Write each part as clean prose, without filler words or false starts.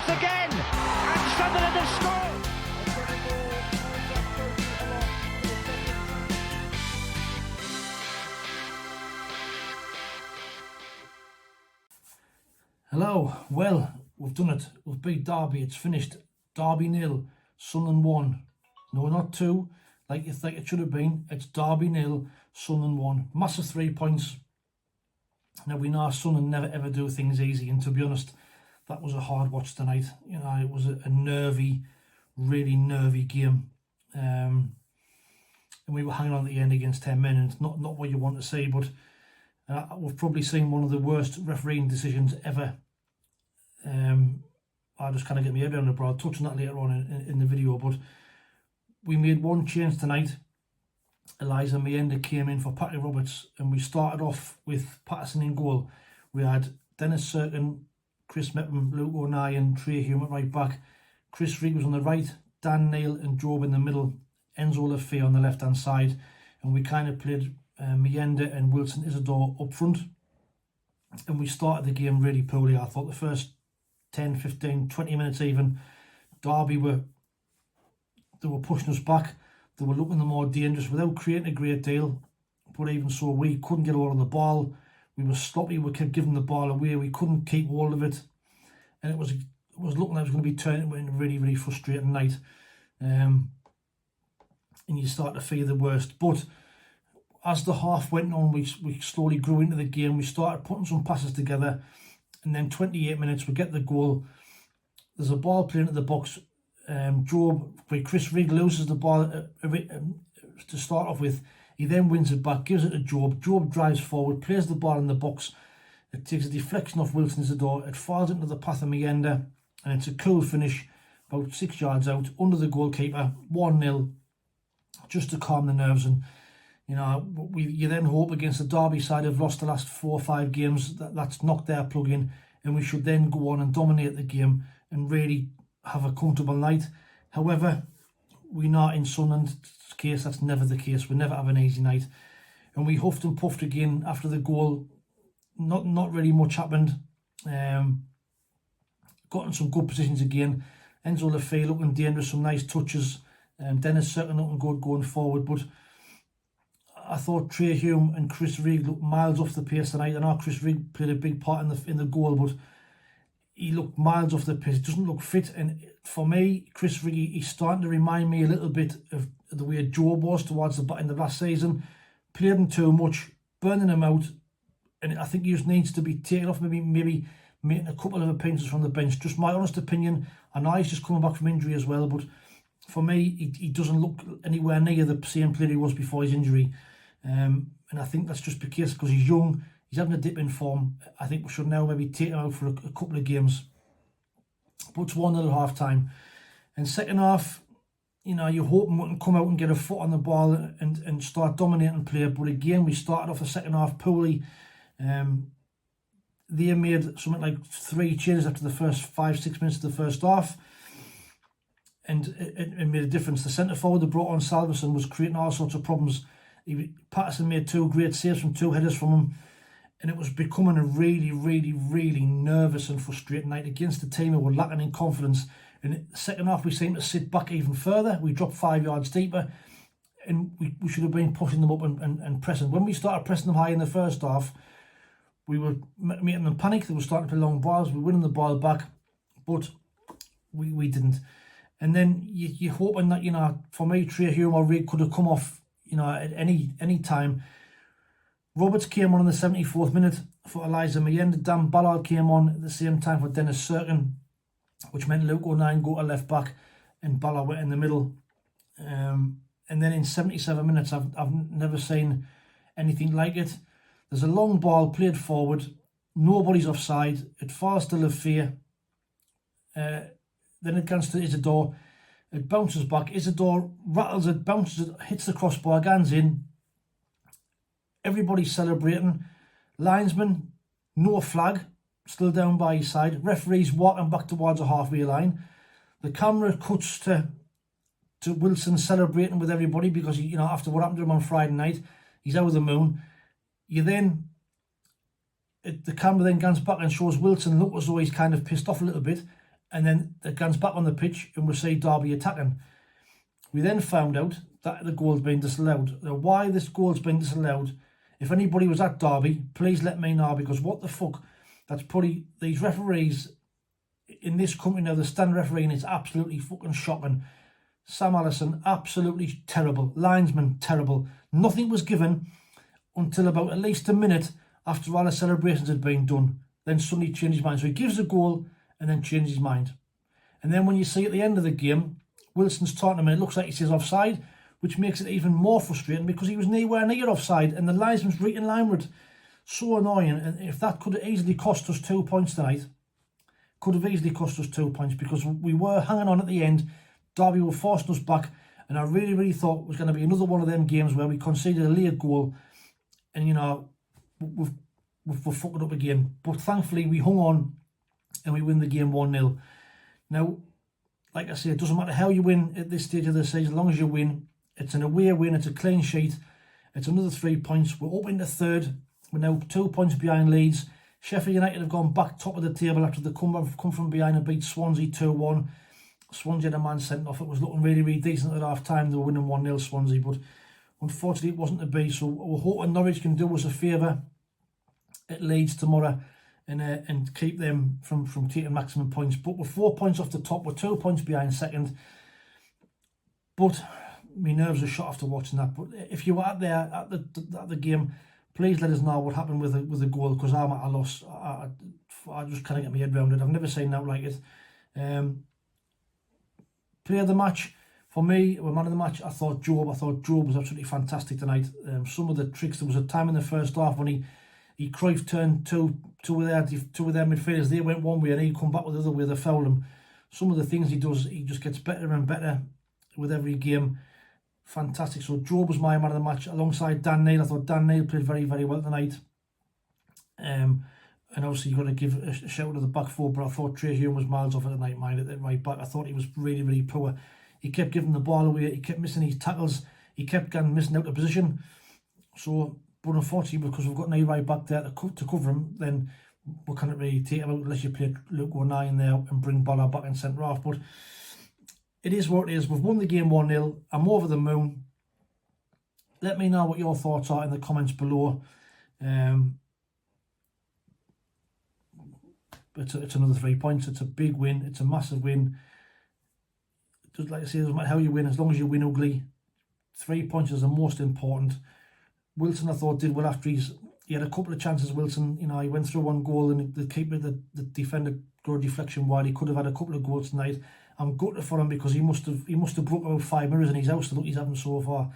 chance again, and Sunderland have scored. Hello, well, we've done it. We've beat Derby. It's finished. Derby 0, Sunderland 1. No, not 2, like you think it should have been. It's Derby 0, Sunderland 1. Massive 3 points. Now, we know Sunderland never ever do things easy, and to be honest, that was a hard watch tonight. You know, it was a nervy, really nervy game. And we were hanging on at the end against 10 men, and it's not what you want to see, but we've probably seen one of the worst refereeing decisions ever. I'll just kind of get my head around it, but I'll touch on that later on in the video. But we made one change tonight. Eliza Mayenda came in for Patty Roberts, and we started off with Patterson in goal. We had Dennis Serkin, Chris Mepham, Luke O'Neill and Trey Hume at right back. Chris Reid was on the right, Dan Neil and Jobe in the middle, Enzo Lefebvre on the left hand side, and we kind of played Mayenda and Wilson Isodor up front. And we started the game really poorly. I thought the first 10, 15, 20 minutes even, Derby were pushing us back. They were looking the more dangerous without creating a great deal. But even so, we couldn't get hold of the ball. We were sloppy. We kept giving the ball away. We couldn't keep hold of it. And it was looking like it was going to be turning into a really, really frustrating night. And you start to fear the worst. But as the half went on, we slowly grew into the game. We started putting some passes together. And then 28 minutes, we get the goal. There's a ball playing into the box. Jobe, where Chris Reid loses the ball to start off with. He then wins it back, gives it to Jobe. Jobe drives forward, plays the ball in the box. It takes a deflection off Wilson Isodor. It falls into the path of Mayenda, and it's a cool finish about 6 yards out under the goalkeeper. 1-0, just to calm the nerves. And you know, you then hope against the Derby side who've lost the last 4 or 5 games that's knocked their plug in, and we should then go on and dominate the game and really have a comfortable night. However, we know in Sunderland's case that's never the case. We never have an easy night, and we huffed and puffed again after the goal. Not really much happened. Got in some good positions again. Enzo Lefebvre looking dangerous, some nice touches. Dennis Serkin looking good going forward, but I thought Trey Hume and Chris Reid looked miles off the pace tonight. I know Chris Reid played a big part in the goal, but he looked miles off the pace. He doesn't look fit. And for me, Chris Reid, he's starting to remind me a little bit of the way Jobe was towards the back end of last season. Played him too much, burning him out. And I think he just needs to be taken off, maybe making a couple of appearances from the bench. Just my honest opinion. I know he's just coming back from injury as well, but for me, he doesn't look anywhere near the same player he was before his injury. And I think that's just because he's young, he's having a dip in form. I think we should now maybe take him out for a couple of games. But it's 1-0 at half time. And second half, you know, you're hoping we can come out and get a foot on the ball and start dominating play. But again, we started off the second half poorly. They made something like 3 changes after the first 5-6 minutes of the first half. And it made a difference. The centre forward they brought on, Salverson, was creating all sorts of problems. Patterson made 2 great saves from 2 headers from him, and it was becoming a really, really, really nervous and frustrating night against the team who were lacking in confidence. And the second half, we seemed to sit back even further. We dropped 5 yards deeper, and we should have been pushing them up and pressing. When we started pressing them high in the first half, we were making them panic. They were starting to play long balls. We were winning the ball back, but we didn't. And then you're hoping that, you know, for me, Trey Hume or Reid could have come off, you know, at any time. Roberts came on in the 74th minute for Eliza Mayenda. Dan Ballard came on at the same time for Dennis Serkin, which meant Luke O'Neill go to left back and Ballard went in the middle. And then in 77 minutes, I've never seen anything like it. There's a long ball played forward, nobody's offside. It falls to Lefebvre. Then it comes to Isodor. It bounces back. Isodor rattles it, bounces it, hits the crossbar, hands in. Everybody's celebrating. Linesman, no flag, still down by his side. Referee's walking back towards the halfway line. The camera cuts to Wilson celebrating with everybody because, you know, after what happened to him on Friday night, he's out of the moon. The camera then goes back and shows Wilson look as though he's kind of pissed off a little bit. and then it goes back on the pitch and we see Derby attacking. We then found out that the goal's been disallowed. Now, why this goal's been disallowed, if anybody was at Derby, please let me know, because what the fuck, that's probably these referees in this country now, the stand refereeing is absolutely fucking shocking. Sam Allison, absolutely terrible. Linesman, terrible. Nothing was given until about at least a minute after all the celebrations had been done. Then suddenly changed his mind. So he gives a goal and then changes his mind. And then when you see at the end of the game, Wilson's talking to him and it looks like he says offside, which makes it even more frustrating because he was nowhere near offside and the linesman's right in line with it. So annoying. And if that could have easily cost us 2 points tonight, could have easily cost us 2 points, because we were hanging on at the end. Derby were forcing us back, and I really thought it was going to be another one of them games where we conceded a late goal and, you know, we've fucked it up again. But thankfully we hung on and we win the game 1-0. Now, like I say, it doesn't matter how you win at this stage of the season, as long as you win. It's an away win, it's a clean sheet, it's another 3 points. We're up into third, we're now 2 points behind Leeds. Sheffield United have gone back top of the table after they come from behind and beat Swansea 2-1. Swansea had a man sent off. It was looking really decent at half time. They were winning 1-0 Swansea, but unfortunately it wasn't to be. So we're hoping Norwich can do us a favour at Leeds tomorrow and keep them from taking maximum points. But we're 4 points off the top. We're 2 points behind second. But my nerves are shot after watching that. But if you were out there at the game, please let us know what happened with the goal, because I'm at a loss. I just can't get my head around it. I've never seen that like it. Player of the match, for me, or man of the match, I thought Jobe. I thought Jobe was absolutely fantastic tonight. Some of the tricks, there was a time in the first half when he Cruyff turned two of their midfielders. They went one way and he come back with the other way. They fouled him. Some of the things he does, he just gets better and better with every game. Fantastic. So Jobe was my man of the match alongside Dan Neil. I thought Dan Neil played very well tonight. And obviously you've got to give a shout to the back four, but I thought Trey Hume was miles off at the night, mind, at the right back. I thought he was really poor. He kept giving the ball away, he kept missing his tackles, he kept getting missing out of position. So, but unfortunately, because we've got no right back there to cover him, then we can't really take him out unless you play Luke O'Neill in there and bring Ballard back in centre half. But it is what it is. We've won the game 1-0. I'm over the moon. Let me know what your thoughts are in the comments below. It's another 3 points. It's a big win. It's a massive win. Just like I say, it doesn't matter how you win, as long as you win ugly. 3 points is the most important. Wilson, I thought, did well after he had a couple of chances. Wilson, you know, he went through one goal and the keeper, the defender, got a deflection wide. He could have had a couple of goals tonight. I'm gutted for him because he must have broke about 5 mirrors in his house to look he's having so far.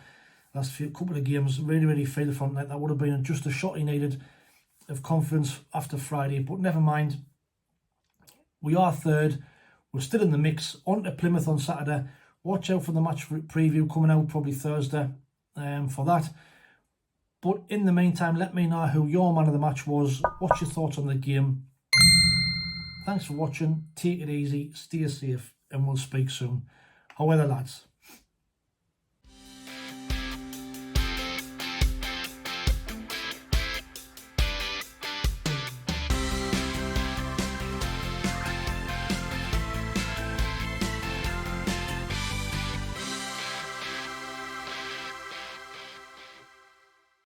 Last couple of games, really failed from that. That would have been just a shot he needed of confidence after Friday. But never mind. We are third. We're still in the mix. On to Plymouth on Saturday. Watch out for the match preview coming out probably Thursday for that. But in the meantime, let me know who your man of the match was. What's your thoughts on the game? Thanks for watching. Take it easy. Stay safe. And we'll speak soon. However, lads.